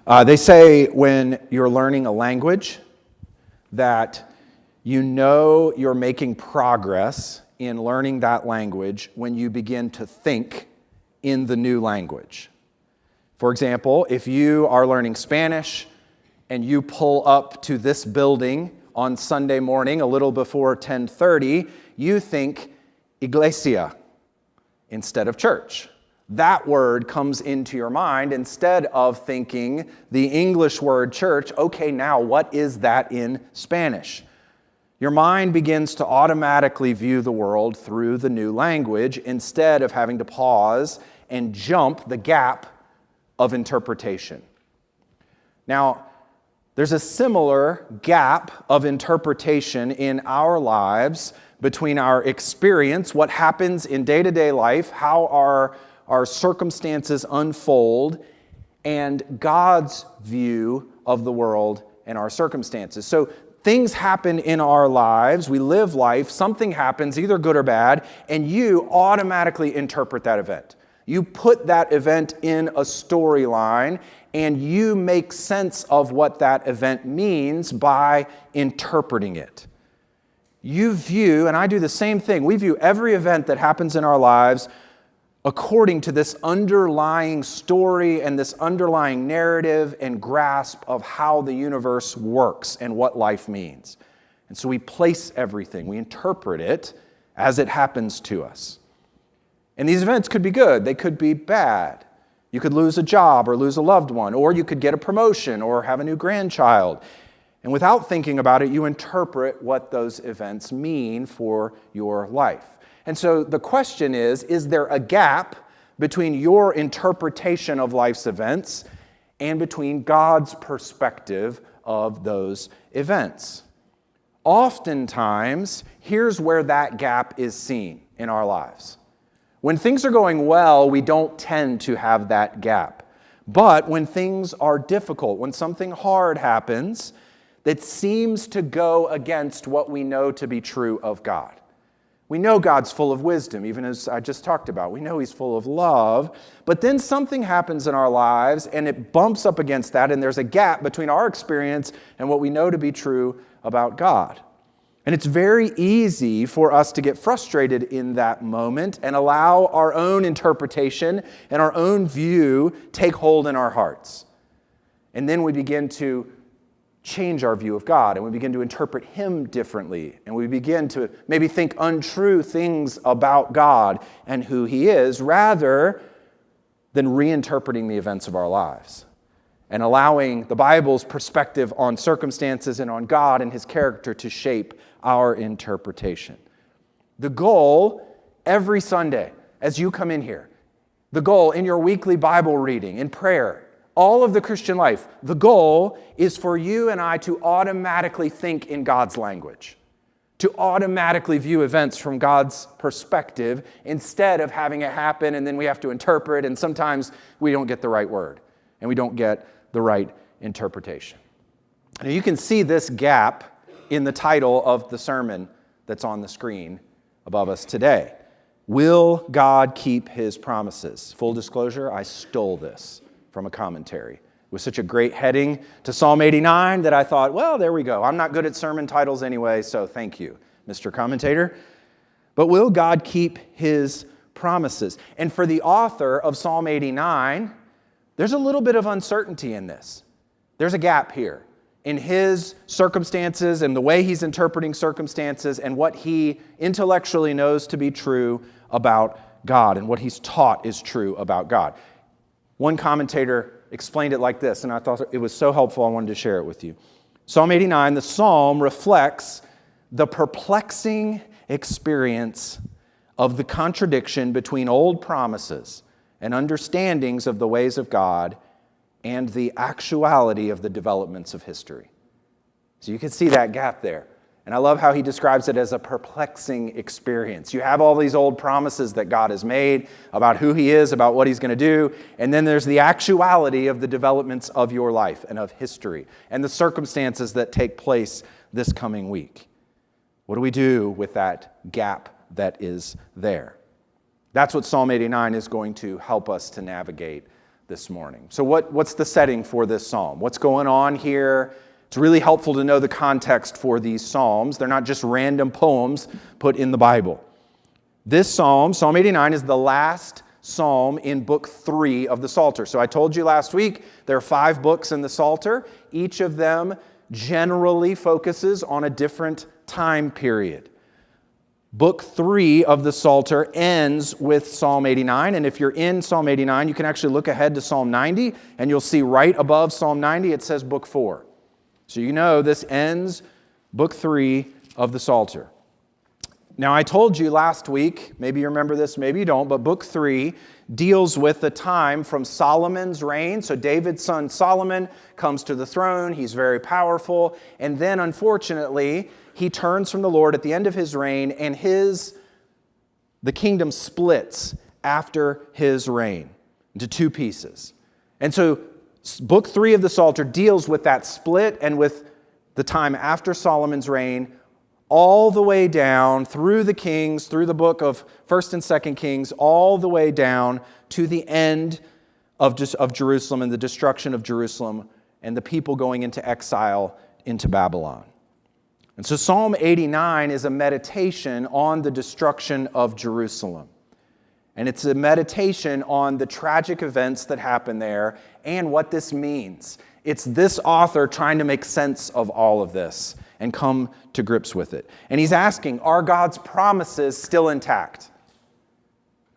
They say when you're learning a language that you know you're making progress in learning that language when you begin to think in the new language. For example, if you are learning Spanish and you pull up to this building on Sunday morning a little before 10:30, you think iglesia instead of church. That word comes into your mind instead of thinking the English word church. Okay, now what is that in Spanish? Your mind begins to automatically view the world through the new language instead of having to pause and jump the gap of interpretation. Now, there's a similar gap of interpretation in our lives between our experience, what happens in day-to-day life, how our circumstances unfold, and God's view of the world and our circumstances. So things happen in our lives, we live life, something happens, either good or bad, and you automatically interpret that event. You put that event in a storyline, and you make sense of what that event means by interpreting it. You view, and I do the same thing, we view every event that happens in our lives according to this underlying story and this underlying narrative and grasp of how the universe works and what life means. And so we place everything, we interpret it as it happens to us. And these events could be good, they could be bad. You could lose a job or lose a loved one, or you could get a promotion or have a new grandchild. And without thinking about it, you interpret what those events mean for your life. And so the question is there a gap between your interpretation of life's events and between God's perspective of those events? Oftentimes, here's where that gap is seen in our lives. When things are going well, we don't tend to have that gap. But when things are difficult, when something hard happens that seems to go against what we know to be true of God. We know God's full of wisdom, even as I just talked about. We know He's full of love. But then something happens in our lives, and it bumps up against that, and there's a gap between our experience and what we know to be true about God. And it's very easy for us to get frustrated in that moment and allow our own interpretation and our own view take hold in our hearts. And then we begin to change our view of God, and we begin to interpret Him differently, and we begin to maybe think untrue things about God and who He is, rather than reinterpreting the events of our lives and allowing the Bible's perspective on circumstances and on God and His character to shape our interpretation. The goal every Sunday as you come in here, the goal in your weekly Bible reading, in prayer, all of the Christian life, the goal is for you and I to automatically think in God's language, to automatically view events from God's perspective instead of having it happen and then we have to interpret, and sometimes we don't get the right word and we don't get the right interpretation. Now you can see this gap in the title of the sermon that's on the screen above us today. Will God keep His promises? Full disclosure, I stole this from a commentary. It was such a great heading to Psalm 89 that I thought, well, there we go. I'm not good at sermon titles anyway, so thank you, Mr. Commentator. But will God keep His promises? And for the author of Psalm 89, there's a little bit of uncertainty in this. There's a gap here in his circumstances and the way he's interpreting circumstances and what he intellectually knows to be true about God and what he's taught is true about God. One commentator explained it like this, and I thought it was so helpful I wanted to share it with you. Psalm 89, the psalm reflects the perplexing experience of the contradiction between old promises and understandings of the ways of God and the actuality of the developments of history. So you can see that gap there. And I love how he describes it as a perplexing experience. You have all these old promises that God has made about who He is, about what He's going to do, and then there's the actuality of the developments of your life and of history and the circumstances that take place this coming week. What do we do with that gap that is there? That's what Psalm 89 is going to help us to navigate this morning. So what's the setting for this psalm? What's going on here? It's really helpful to know the context for these psalms. They're not just random poems put in the Bible. This psalm, Psalm 89, is the last psalm in book 3 of the Psalter. So I told you last week there are 5 books in the Psalter. Each of them generally focuses on a different time period. Book 3 of the Psalter ends with Psalm 89, and if you're in Psalm 89, you can actually look ahead to Psalm 90, and you'll see right above Psalm 90, it says Book 4. So you know this ends Book 3 of the Psalter. Now, I told you last week, maybe you remember this, maybe you don't, but Book 3 deals with the time from Solomon's reign. So David's son Solomon comes to the throne, he's very powerful, and then unfortunately, he turns from the Lord at the end of his reign, and the kingdom splits after his reign into 2 pieces. And so Book 3 of the Psalter deals with that split and with the time after Solomon's reign, all the way down through the kings, through the book of 1st and 2nd Kings, all the way down to the end of Jerusalem and the destruction of Jerusalem and the people going into exile into Babylon. And so Psalm 89 is a meditation on the destruction of Jerusalem. And it's a meditation on the tragic events that happen there and what this means. It's this author trying to make sense of all of this and come to grips with it. And he's asking, are God's promises still intact?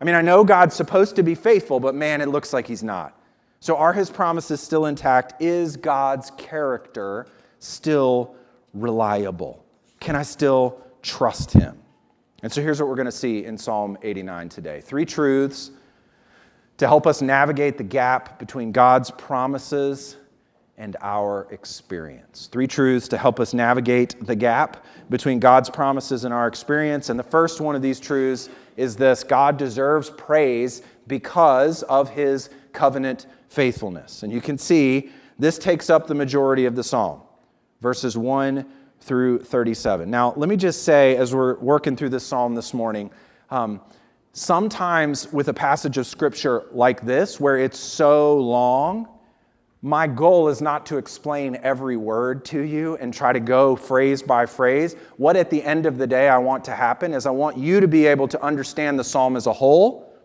I mean, I know God's supposed to be faithful, but man, it looks like he's not. So are his promises still intact? Is God's character still reliable? Can I still trust him? And so here's what we're going to see in Psalm 89 today. 3 truths to help us navigate the gap between God's promises and our experience. 3 truths to help us navigate the gap between God's promises and our experience. And the first one of these truths is this: God deserves praise because of his covenant faithfulness. And you can see this takes up the majority of the psalm, verses 1 through 37. Now, let me just say, as we're working through this psalm this morning, sometimes with a passage of Scripture like this, where it's so long, my goal is not to explain every word to you and try to go phrase by phrase. What at the end of the day I want to happen is I want you to be able to understand the psalm as a whole,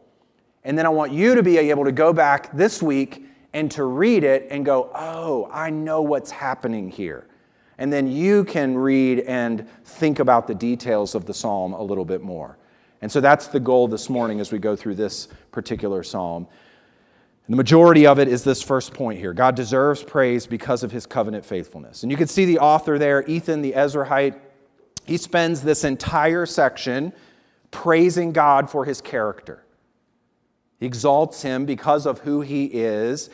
and then I want you to be able to go back this week and to read it and go, oh, I know what's happening here. And then you can read and think about the details of the psalm a little bit more. And so that's the goal this morning as we go through this particular psalm. And the majority of it is this first point here. God deserves praise because of his covenant faithfulness. And you can see the author there, Ethan the Ezrahite. He spends this entire section praising God for his character. He exalts him because of who he is.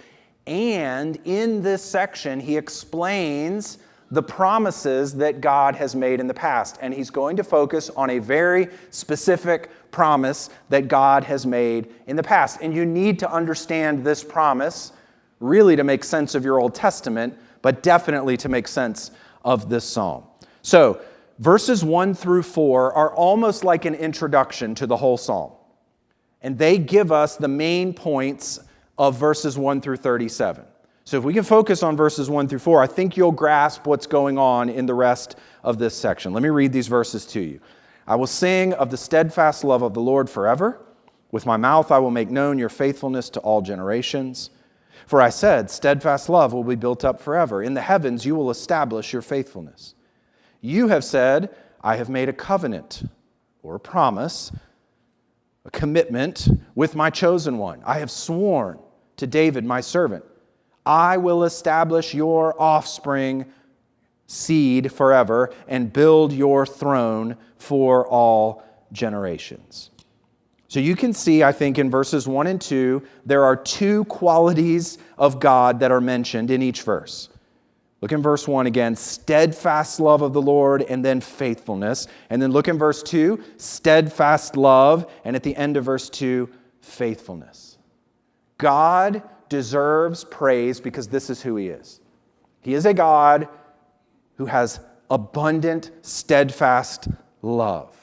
And in this section, he explains the promises that God has made in the past. And he's going to focus on a very specific promise that God has made in the past. And you need to understand this promise really to make sense of your Old Testament, but definitely to make sense of this psalm. So, verses 1 through 4 are almost like an introduction to the whole psalm. And they give us the main points of verses 1 through 37. So if we can focus on verses 1 through 4, I think you'll grasp what's going on in the rest of this section. Let me read these verses to you. I will sing of the steadfast love of the Lord forever. With my mouth I will make known your faithfulness to all generations. For I said, steadfast love will be built up forever. In the heavens you will establish your faithfulness. You have said, I have made a covenant, or a promise, a commitment with my chosen one. I have sworn to David my servant, I will establish your offspring seed forever and build your throne for all generations. So you can see, I think, in verses 1 and 2, there are 2 qualities of God that are mentioned in each verse. Look in verse 1 again, steadfast love of the Lord, and then faithfulness. And then look in verse 2, steadfast love, and at the end of verse 2, faithfulness. God deserves praise because this is who he is. He is a God who has abundant, steadfast love.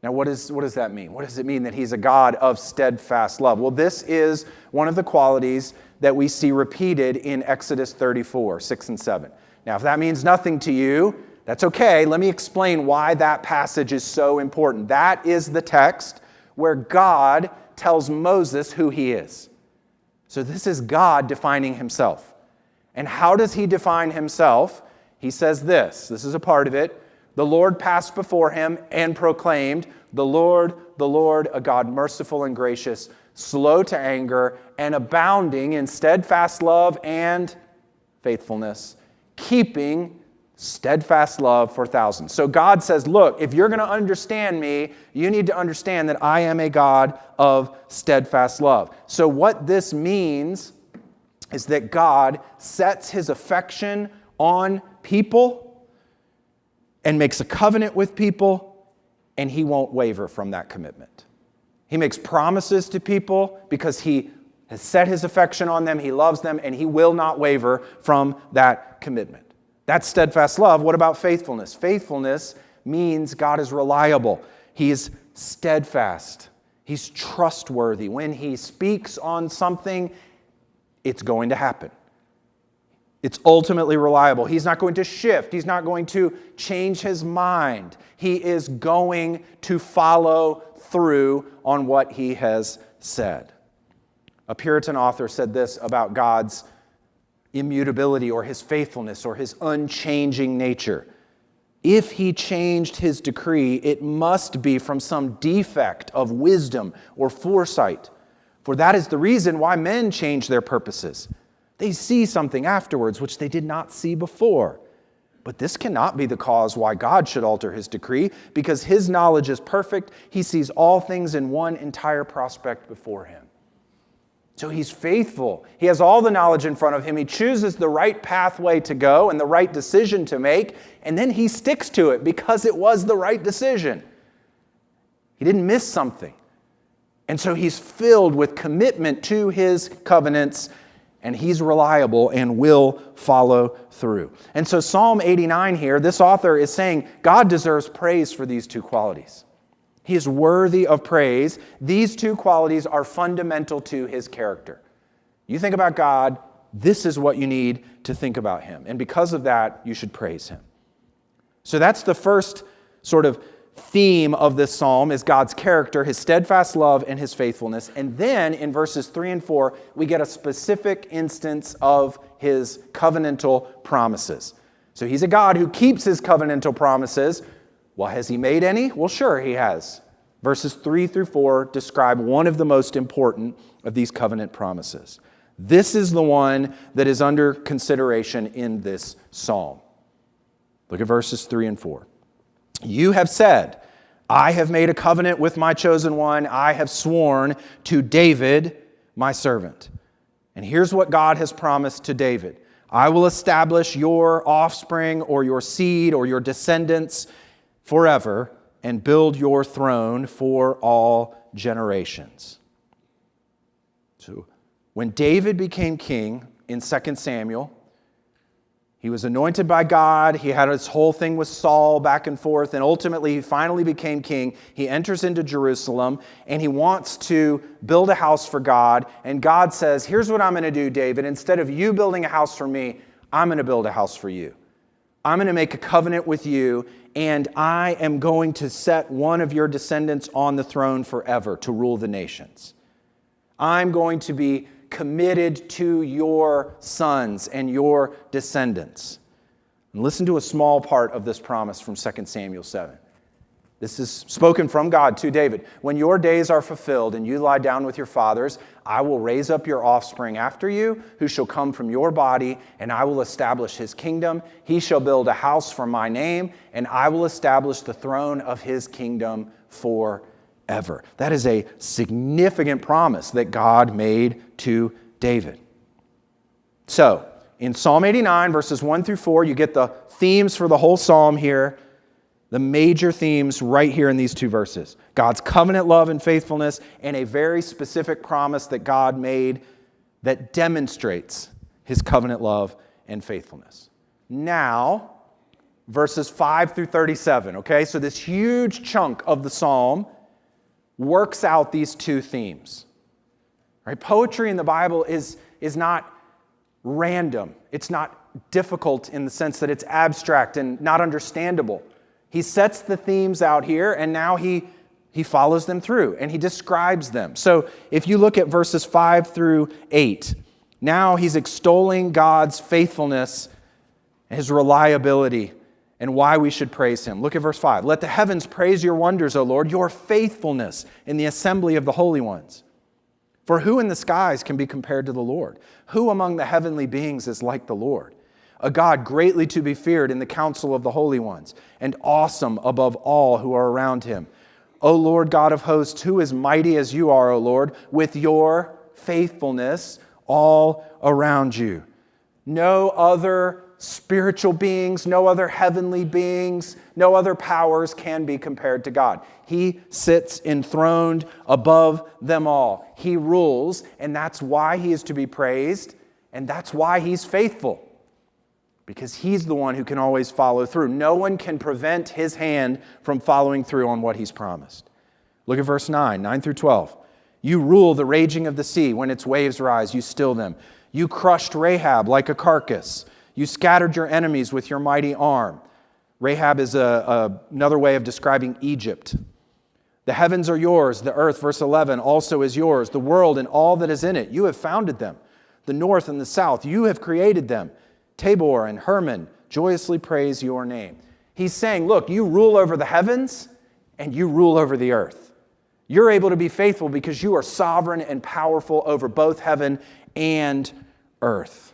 Now, what does that mean? What does it mean that he's a God of steadfast love? Well, this is one of the qualities that we see repeated in Exodus 34, 6 and 7. Now, if that means nothing to you, that's okay. Let me explain why that passage is so important. That is the text where God tells Moses who he is. So this is God defining himself. And how does he define himself? He says this is a part of it. The Lord passed before him and proclaimed, the Lord, a God merciful and gracious, slow to anger, and abounding in steadfast love and faithfulness, keeping steadfast love for thousands. So God says, look, if you're going to understand me, you need to understand that I am a God of steadfast love. So what this means is that God sets his affection on people and makes a covenant with people, and he won't waver from that commitment. He makes promises to people because he has set his affection on them, he loves them, and he will not waver from that commitment. That's steadfast love. What about faithfulness? Faithfulness means God is reliable. He is steadfast. He's trustworthy. When he speaks on something, it's going to happen. It's ultimately reliable. He's not going to shift. He's not going to change his mind. He is going to follow through on what he has said. A Puritan author said this about God's immutability or his faithfulness or his unchanging nature. If he changed his decree, it must be from some defect of wisdom or foresight. For that is the reason why men change their purposes. They see something afterwards which they did not see before. But this cannot be the cause why God should alter his decree, because his knowledge is perfect. He sees all things in one entire prospect before him. So he's faithful. He has all the knowledge in front of him. He chooses the right pathway to go and the right decision to make, and then he sticks to it because it was the right decision. He didn't miss something. And so he's filled with commitment to his covenants, and he's reliable and will follow through. And so Psalm 89 here, this author is saying God deserves praise for these two qualities. He is worthy of praise. These two qualities are fundamental to his character. You think about God, this is what you need to think about him. And because of that, you should praise him. So that's the first sort of theme of this psalm, is God's character, his steadfast love, and his faithfulness. And then in verses 3 and 4, we get a specific instance of his covenantal promises. So he's a God who keeps his covenantal promises. Well, has he made any? Well, sure, he has. Verses 3 through 4 describe one of the most important of these covenant promises. This is the one that is under consideration in this psalm. Look at verses 3 and 4. You have said, I have made a covenant with my chosen one. I have sworn to David, my servant. And here's what God has promised to David. I will establish your offspring or your seed or your descendants forever and build your throne for all generations. So when David became king in 2 Samuel, he was anointed by God. He had his whole thing with Saul back and forth. And ultimately, he finally became king. He enters into Jerusalem and he wants to build a house for God. And God says, here's what I'm going to do, David. Instead of you building a house for me, I'm going to build a house for you. I'm going to make a covenant with you, and I am going to set one of your descendants on the throne forever to rule the nations. I'm going to be committed to your sons and your descendants. And listen to a small part of this promise from 2 Samuel 7. This is spoken from God to David. When your days are fulfilled and you lie down with your fathers, I will raise up your offspring after you, who shall come from your body, and I will establish his kingdom. He shall build a house for my name, and I will establish the throne of his kingdom forever. That is a significant promise that God made to David. So, in Psalm 89, verses 1 through 4, you get the themes for the whole psalm here. The major themes right here in these two verses. God's covenant love and faithfulness, and a very specific promise that God made that demonstrates his covenant love and faithfulness. Now, verses 5 through 37, okay? So this huge chunk of the psalm works out these two themes. Right? Poetry in the Bible is not random. It's not difficult in the sense that it's abstract and not understandable. He sets the themes out here, and now he follows them through, and he describes them. So if you look at verses 5 through 8, now he's extolling God's faithfulness, his reliability, and why we should praise him. Look at verse 5. Let the heavens praise your wonders, O Lord, your faithfulness in the assembly of the holy ones. For who in the skies can be compared to the Lord? Who among the heavenly beings is like the Lord? A God greatly to be feared in the council of the holy ones, and awesome above all who are around him. O Lord God of hosts, who is mighty as you are, O Lord, with your faithfulness all around you. No other spiritual beings, no other heavenly beings, no other powers can be compared to God. He sits enthroned above them all. He rules, and that's why he is to be praised, and that's why he's faithful. Because he's the one who can always follow through. No one can prevent his hand from following through on what he's promised. Look at verse 9 through 12. You rule the raging of the sea. When its waves rise, you still them. You crushed Rahab like a carcass. You scattered your enemies with your mighty arm. Rahab is another way of describing Egypt. The heavens are yours. The earth, verse 11, also is yours. The world and all that is in it. You have founded them. The north and the south, you have created them. Tabor and Hermon joyously praise your name. He's saying, look, you rule over the heavens and you rule over the earth. You're able to be faithful because you are sovereign and powerful over both heaven and earth.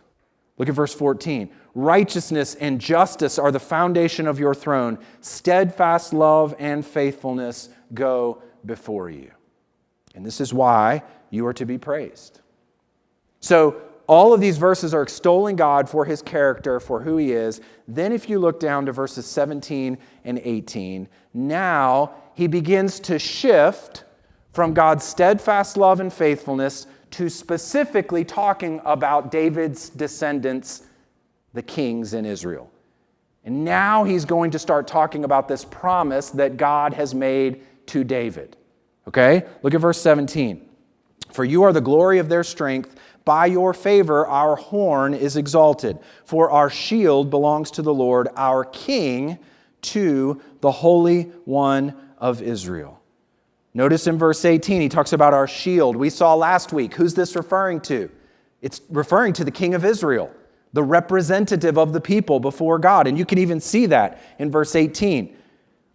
Look at verse 14. Righteousness and justice are the foundation of your throne. Steadfast love and faithfulness go before you. And this is why you are to be praised. So all of these verses are extolling God for his character, for who he is. Then if you look down to verses 17 and 18, now he begins to shift from God's steadfast love and faithfulness to specifically talking about David's descendants, the kings in Israel. And now he's going to start talking about this promise that God has made to David. Okay? Look at verse 17. For you are the glory of their strength. By your favor our horn is exalted. For our shield belongs to the Lord, our King, to the Holy One of Israel. Notice in verse 18, he talks about our shield. We saw last week. Who's this referring to? It's referring to the King of Israel, the representative of the people before God. And you can even see that in verse 18.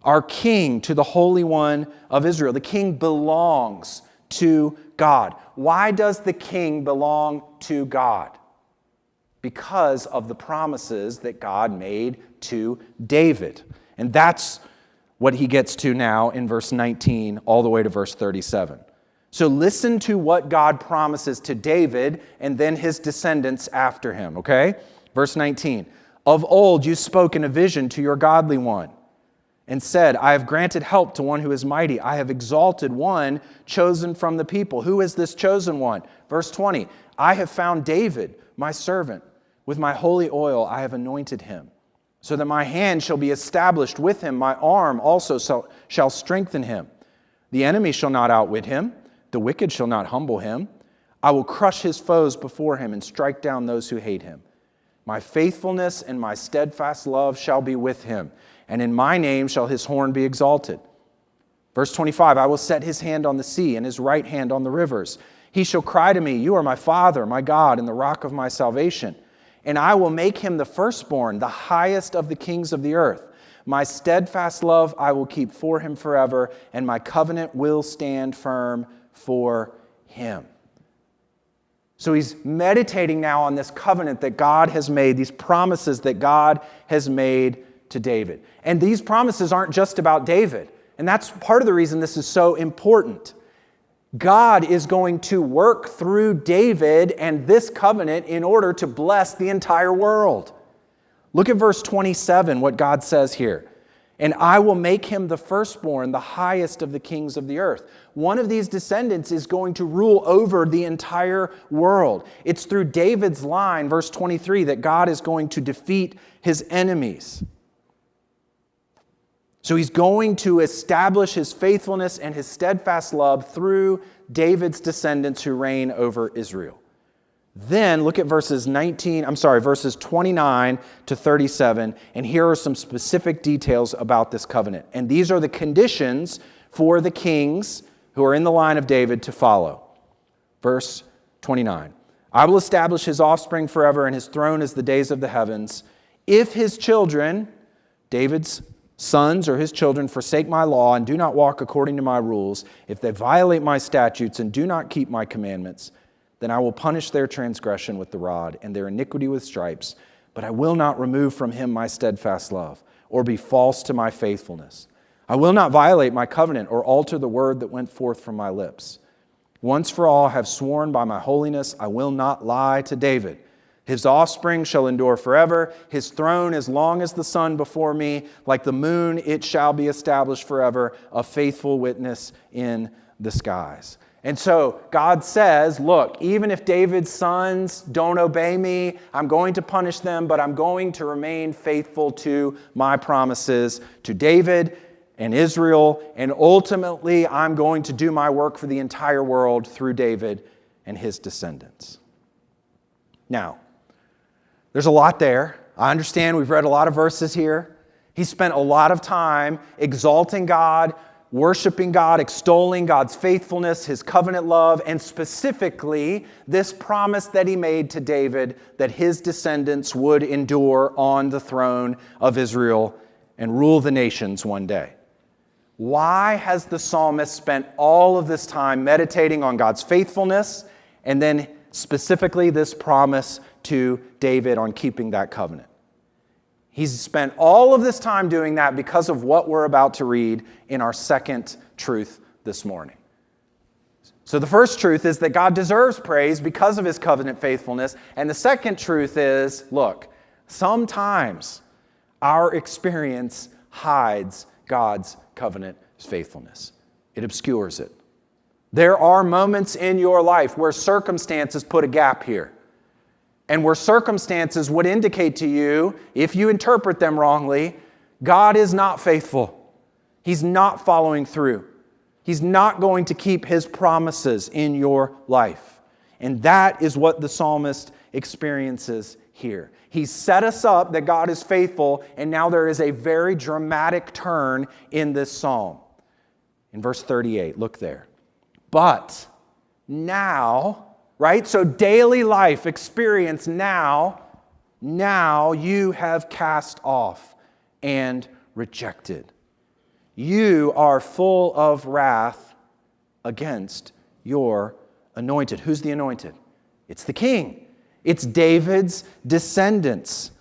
Our King to the Holy One of Israel. The King belongs to God. Why does the King belong to God? Because of the promises that God made to David. And that's what he gets to now in verse 19 all the way to verse 37. So listen to what God promises to David and then his descendants after him, okay? Verse 19, of old you spoke in a vision to your godly one and said, I have granted help to one who is mighty. I have exalted one chosen from the people. Who is this chosen one? Verse 20, I have found David, my servant. With my holy oil I have anointed him, so that my hand shall be established with him. My arm also shall strengthen him. The enemy shall not outwit him. The wicked shall not humble him. I will crush his foes before him and strike down those who hate him. My faithfulness and my steadfast love shall be with him, and in my name shall his horn be exalted. Verse 25, I will set his hand on the sea and his right hand on the rivers. He shall cry to me, you are my Father, my God, and the rock of my salvation. And I will make him the firstborn, the highest of the kings of the earth. My steadfast love I will keep for him forever, and my covenant will stand firm for him. So he's meditating now on this covenant that God has made, these promises that God has made to David. And these promises aren't just about David. And that's part of the reason this is so important. God is going to work through David and this covenant in order to bless the entire world. Look at verse 27, what God says here. And I will make him the firstborn, the highest of the kings of the earth. One of these descendants is going to rule over the entire world. It's through David's line, verse 23, that God is going to defeat his enemies. So he's going to establish his faithfulness and his steadfast love through David's descendants who reign over Israel. Then look at verses 29 to 37, and here are some specific details about this covenant. And these are the conditions for the kings who are in the line of David to follow. Verse 29, I will establish his offspring forever, and his throne as the days of the heavens. If his children, David's sons or his children, forsake my law and do not walk according to my rules, if they violate my statutes and do not keep my commandments, then I will punish their transgression with the rod and their iniquity with stripes, but I will not remove from him my steadfast love or be false to my faithfulness. I will not violate my covenant or alter the word that went forth from my lips. Once for all I have sworn by my holiness, I will not lie to David. His offspring shall endure forever. His throne as long as the sun before me. Like the moon, it shall be established forever, a faithful witness in the skies. And so God says, look, even if David's sons don't obey me, I'm going to punish them, but I'm going to remain faithful to my promises to David and Israel, and ultimately I'm going to do my work for the entire world through David and his descendants. Now, there's a lot there. I understand we've read a lot of verses here. He spent a lot of time exalting God, worshiping God, extolling God's faithfulness, his covenant love, and specifically this promise that he made to David that his descendants would endure on the throne of Israel and rule the nations one day. Why has the psalmist spent all of this time meditating on God's faithfulness and then specifically this promise to David on keeping that covenant? He's spent all of this time doing that because of what we're about to read in our second truth this morning. So the first truth is that God deserves praise because of his covenant faithfulness. And the second truth is, look, sometimes our experience hides God's covenant faithfulness. It obscures it. There are moments in your life where circumstances put a gap here. And where circumstances would indicate to you, if you interpret them wrongly, God is not faithful. He's not following through. He's not going to keep his promises in your life. And that is what the psalmist experiences here. He set us up that God is faithful, and now there is a very dramatic turn in this psalm. In verse 38, look there. But now, right? So daily life experience now you have cast off and rejected. You are full of wrath against your anointed. Who's the anointed? It's the king. It's David's descendants,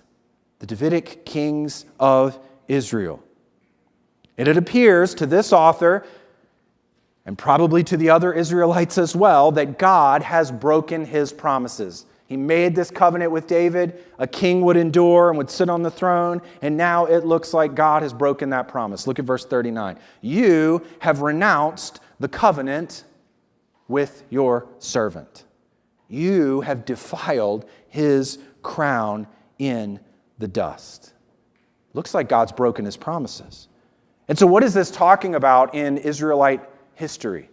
the Davidic kings of Israel. And it appears to this author, and probably to the other Israelites as well, that God has broken his promises. He made this covenant with David. A king would endure and would sit on the throne. And now it looks like God has broken that promise. Look at verse 39. You have renounced the covenant with your servant. You have defiled his crown in the dust. Looks like God's broken his promises. And so what is this talking about in Israelite history?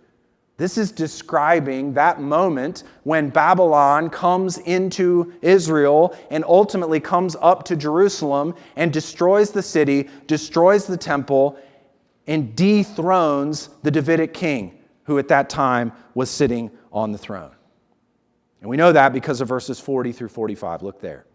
This is describing that moment when Babylon comes into Israel and ultimately comes up to Jerusalem and destroys the city, destroys the temple, and dethrones the Davidic king who at that time was sitting on the throne. And we know that because of verses 40 through 45. Look there.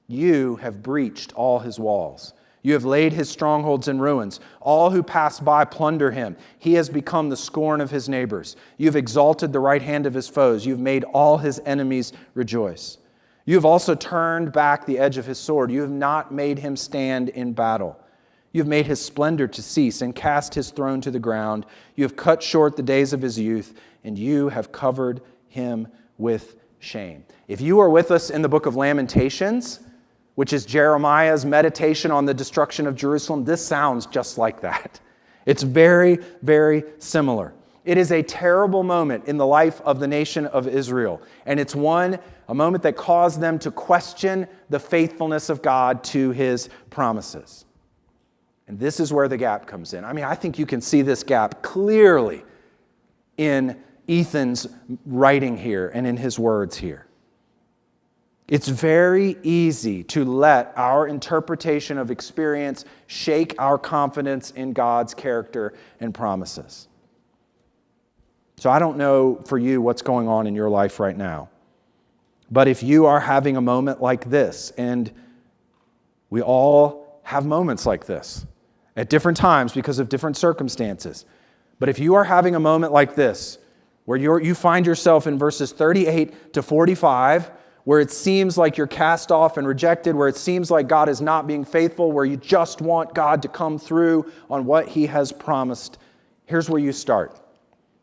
You have breached all his walls. You have laid his strongholds in ruins. All who pass by plunder him. He has become the scorn of his neighbors. You have exalted the right hand of his foes. You have made all his enemies rejoice. You have also turned back the edge of his sword. You have not made him stand in battle. You have made his splendor to cease and cast his throne to the ground. You have cut short the days of his youth, and you have covered him with shame. If you are with us in the book of Lamentations, which is Jeremiah's meditation on the destruction of Jerusalem, this sounds just like that. It's very, very similar. It is a terrible moment in the life of the nation of Israel, and it's a moment that caused them to question the faithfulness of God to his promises. And this is where the gap comes in. I mean, I think you can see this gap clearly in Ethan's writing here and in his words here. It's very easy to let our interpretation of experience shake our confidence in God's character and promises. So I don't know for you what's going on in your life right now. But if you are having a moment like this, and we all have moments like this at different times because of different circumstances. But if you are having a moment like this, where you find yourself in verses 38 to 45, where it seems like you're cast off and rejected, where it seems like God is not being faithful, where you just want God to come through on what He has promised, here's where you start.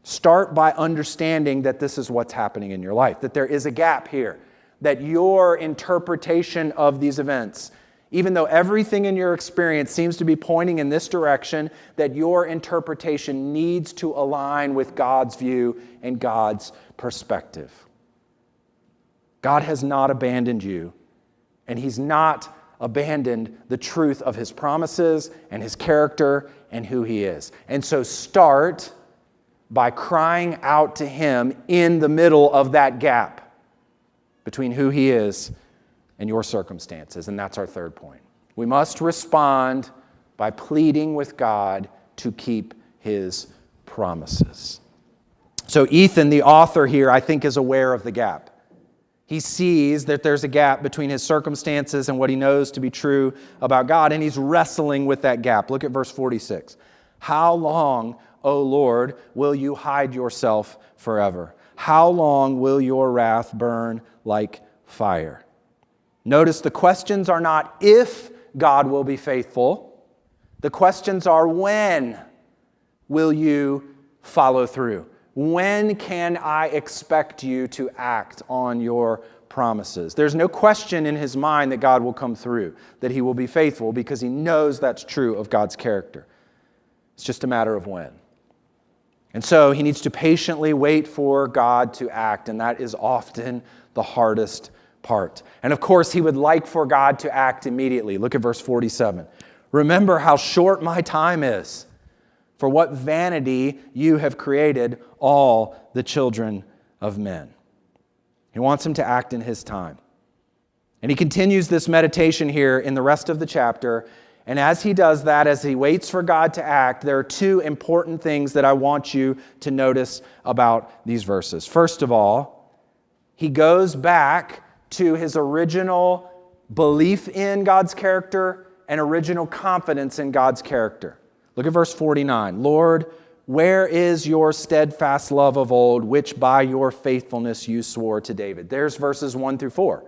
Start by understanding that this is what's happening in your life, that there is a gap here, that your interpretation of these events, even though everything in your experience seems to be pointing in this direction, that your interpretation needs to align with God's view and God's perspective. God has not abandoned you, and He's not abandoned the truth of His promises and His character and who He is. And so start by crying out to Him in the middle of that gap between who He is and your circumstances. And that's our third point. We must respond by pleading with God to keep His promises. So Ethan, the author here, I think is aware of the gap. He sees that there's a gap between his circumstances and what he knows to be true about God, and he's wrestling with that gap. Look at verse 46. How long, O Lord, will you hide yourself forever? How long will your wrath burn like fire? Notice the questions are not if God will be faithful. The questions are when will you follow through? When can I expect you to act on your promises? There's no question in his mind that God will come through, that He will be faithful, because he knows that's true of God's character. It's just a matter of when. And so he needs to patiently wait for God to act, and that is often the hardest part. And of course, he would like for God to act immediately. Look at verse 47. Remember how short my time is. For what vanity you have created all the children of men. He wants him to act in his time. And he continues this meditation here in the rest of the chapter. And as he does that, as he waits for God to act, there are two important things that I want you to notice about these verses. First of all, he goes back to his original belief in God's character and original confidence in God's character. Look at verse 49. Lord, where is your steadfast love of old, which by your faithfulness you swore to David? There's verses 1 through 4.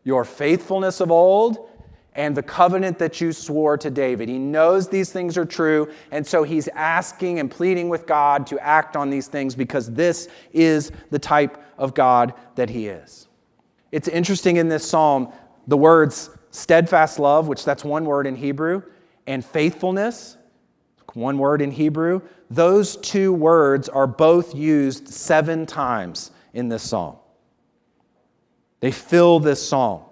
Your faithfulness of old and the covenant that you swore to David. He knows these things are true, and so he's asking and pleading with God to act on these things because this is the type of God that He is. It's interesting in this psalm, the words steadfast love, which that's one word in Hebrew, and faithfulness, one word in Hebrew, those two words are both used 7 times in this psalm. They fill this psalm.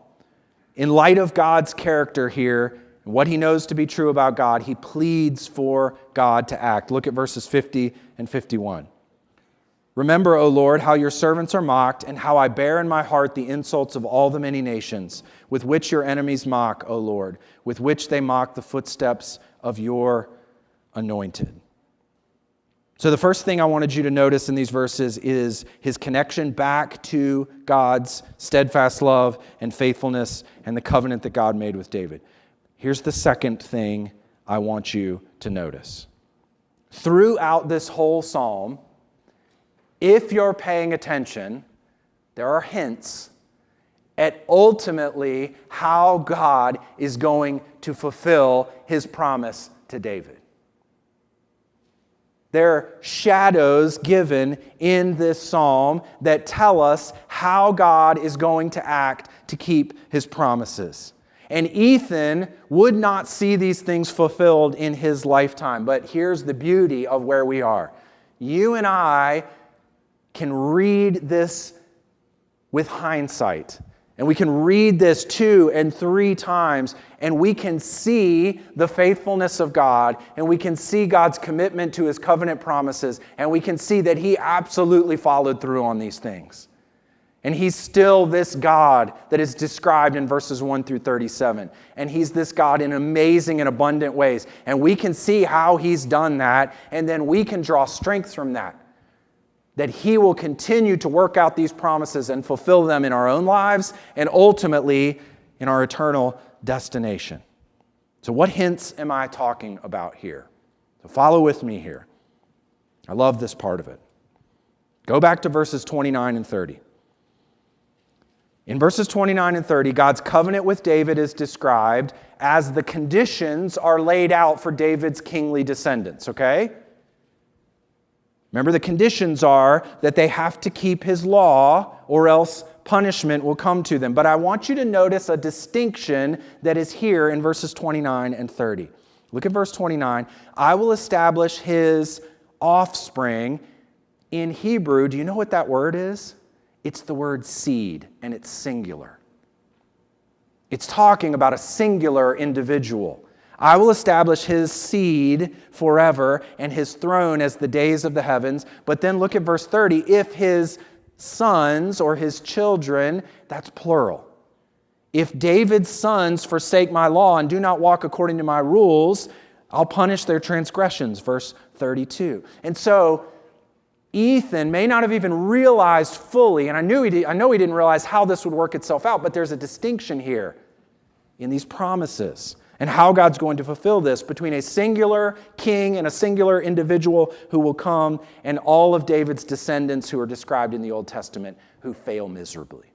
In light of God's character here, and what he knows to be true about God, he pleads for God to act. Look at verses 50 and 51. Remember, O Lord, how your servants are mocked, and how I bear in my heart the insults of all the many nations, with which your enemies mock, O Lord, with which they mock the footsteps of your anointed. So the first thing I wanted you to notice in these verses is his connection back to God's steadfast love and faithfulness and the covenant that God made with David. Here's the second thing I want you to notice. Throughout this whole psalm, if you're paying attention, there are hints at ultimately how God is going to fulfill His promise to David. There are shadows given in this psalm that tell us how God is going to act to keep His promises. And Ethan would not see these things fulfilled in his lifetime. But here's the beauty of where we are. You and I can read this with hindsight And we can read this 2 and 3 times, and we can see the faithfulness of God, and we can see God's commitment to His covenant promises, and we can see that He absolutely followed through on these things. And He's still this God that is described in verses 1 through 37. And He's this God in amazing and abundant ways. And we can see how He's done that, and then we can draw strength from that. That He will continue to work out these promises and fulfill them in our own lives and ultimately in our eternal destination. So what hints am I talking about here? So follow with me here. I love this part of it. Go back to verses 29 and 30. In verses 29 and 30, God's covenant with David is described as the conditions are laid out for David's kingly descendants, okay? Remember, the conditions are that they have to keep His law or else punishment will come to them. But I want you to notice a distinction that is here in verses 29 and 30. Look at verse 29. I will establish His offspring. In Hebrew, do you know what that word is? It's the word seed, and it's singular. It's talking about a singular individual. I will establish His seed forever and His throne as the days of the heavens. But then look at verse 30. If His sons or His children, that's plural. If David's sons forsake my law and do not walk according to my rules, I'll punish their transgressions. Verse 32. And so Ethan may not have even realized fully, and I know he didn't realize how this would work itself out, but there's a distinction here in these promises and how God's going to fulfill this between a singular king and a singular individual who will come and all of David's descendants who are described in the Old Testament who fail miserably.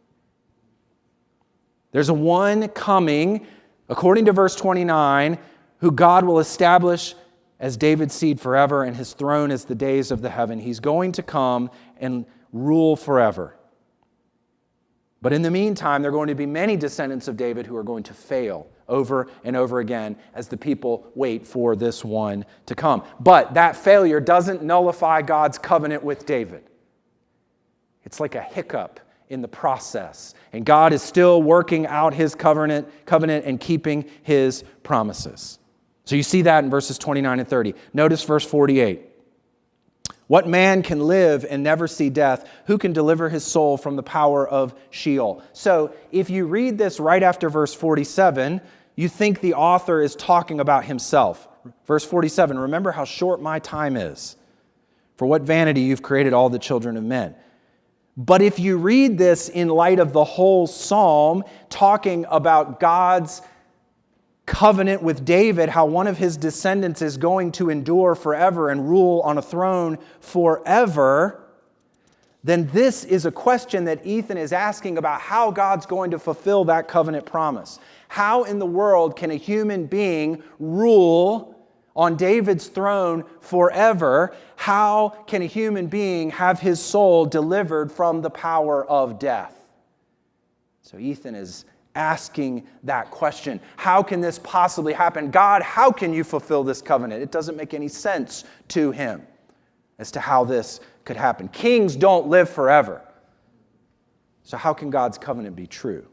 There's a one coming, according to verse 29, who God will establish as David's seed forever and His throne as the days of the heaven. He's going to come and rule forever. But in the meantime, there are going to be many descendants of David who are going to fail over and over again as the people wait for this one to come. But that failure doesn't nullify God's covenant with David. It's like a hiccup in the process. And God is still working out His covenant and keeping His promises. So you see that in verses 29 and 30. Notice verse 48. What man can live and never see death? Who can deliver his soul from the power of Sheol? So if you read this right after verse 47, you think the author is talking about himself. Verse 47, remember how short my time is. For what vanity you've created all the children of men. But if you read this in light of the whole psalm, talking about God's covenant with David, how one of his descendants is going to endure forever and rule on a throne forever, then this is a question that Ethan is asking about how God's going to fulfill that covenant promise. How in the world can a human being rule on David's throne forever? How can a human being have his soul delivered from the power of death? So Ethan is asking that question. How can this possibly happen? God, how can you fulfill this covenant? It doesn't make any sense to him as to how this could happen. Kings don't live forever. So how can God's covenant be true?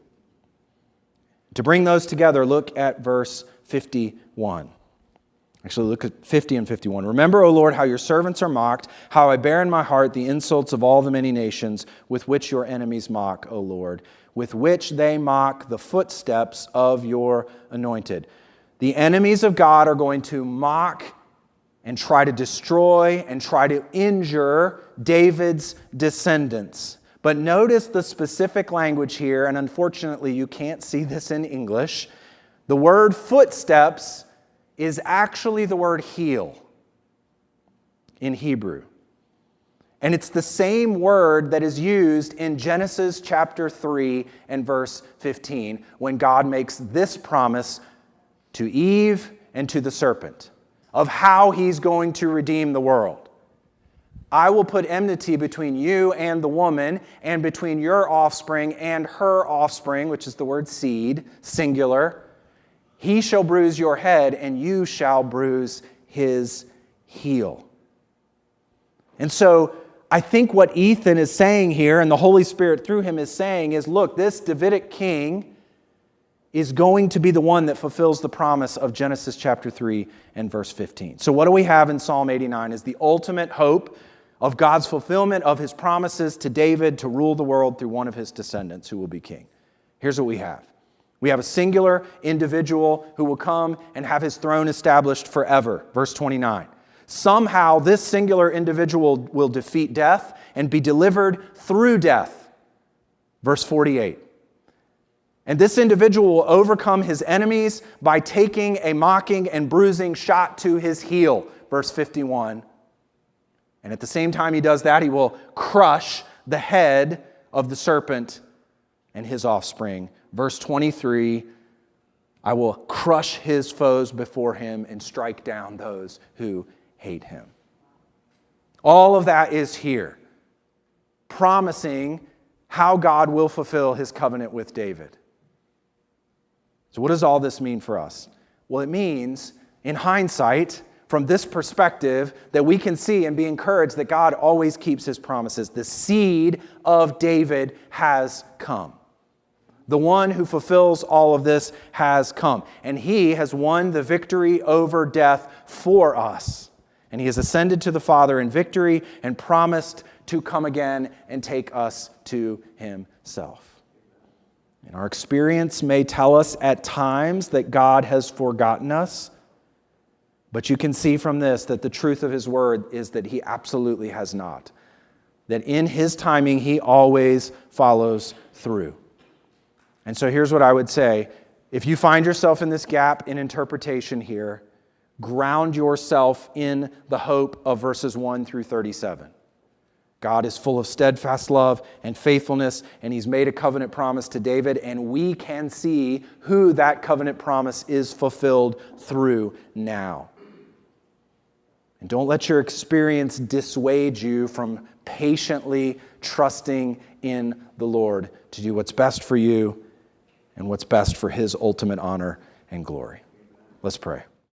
To bring those together, look at verse 51. Actually, look at 50 and 51. Remember, O Lord, how your servants are mocked, how I bear in my heart the insults of all the many nations with which your enemies mock, O Lord, with which they mock the footsteps of your anointed. The enemies of God are going to mock and try to destroy and try to injure David's descendants. But notice the specific language here, and unfortunately you can't see this in English. The word footsteps is actually the word heel in Hebrew. And it's the same word that is used in Genesis chapter 3 and verse 15 when God makes this promise to Eve and to the serpent of how He's going to redeem the world. I will put enmity between you and the woman, and between your offspring and her offspring, which is the word seed, singular. He shall bruise your head, and you shall bruise his heel. And so I think what Ethan is saying here, and the Holy Spirit through him is saying, is look, this Davidic king is going to be the one that fulfills the promise of Genesis chapter 3 and verse 15. So what do we have in Psalm 89 is the ultimate hope of God's fulfillment of his promises to David to rule the world through one of his descendants who will be king. Here's what we have. We have a singular individual who will come and have his throne established forever. Verse 29. Somehow this singular individual will defeat death and be delivered through death. Verse 48. And this individual will overcome his enemies by taking a mocking and bruising shot to his heel. Verse 51. And at the same time he does that, he will crush the head of the serpent and his offspring. Verse 23, I will crush his foes before him and strike down those who hate him. All of that is here, promising how God will fulfill his covenant with David. So what does all this mean for us? Well, it means, in hindsight, from this perspective, that we can see and be encouraged that God always keeps his promises. The seed of David has come. The one who fulfills all of this has come. And he has won the victory over death for us. And he has ascended to the Father in victory and promised to come again and take us to himself. And our experience may tell us at times that God has forgotten us. But you can see from this that the truth of his word is that he absolutely has not. That in his timing, he always follows through. And so here's what I would say. If you find yourself in this gap in interpretation here, ground yourself in the hope of verses 1 through 37. God is full of steadfast love and faithfulness, and he's made a covenant promise to David, and we can see who that covenant promise is fulfilled through now. And don't let your experience dissuade you from patiently trusting in the Lord to do what's best for you and what's best for his ultimate honor and glory. Let's pray.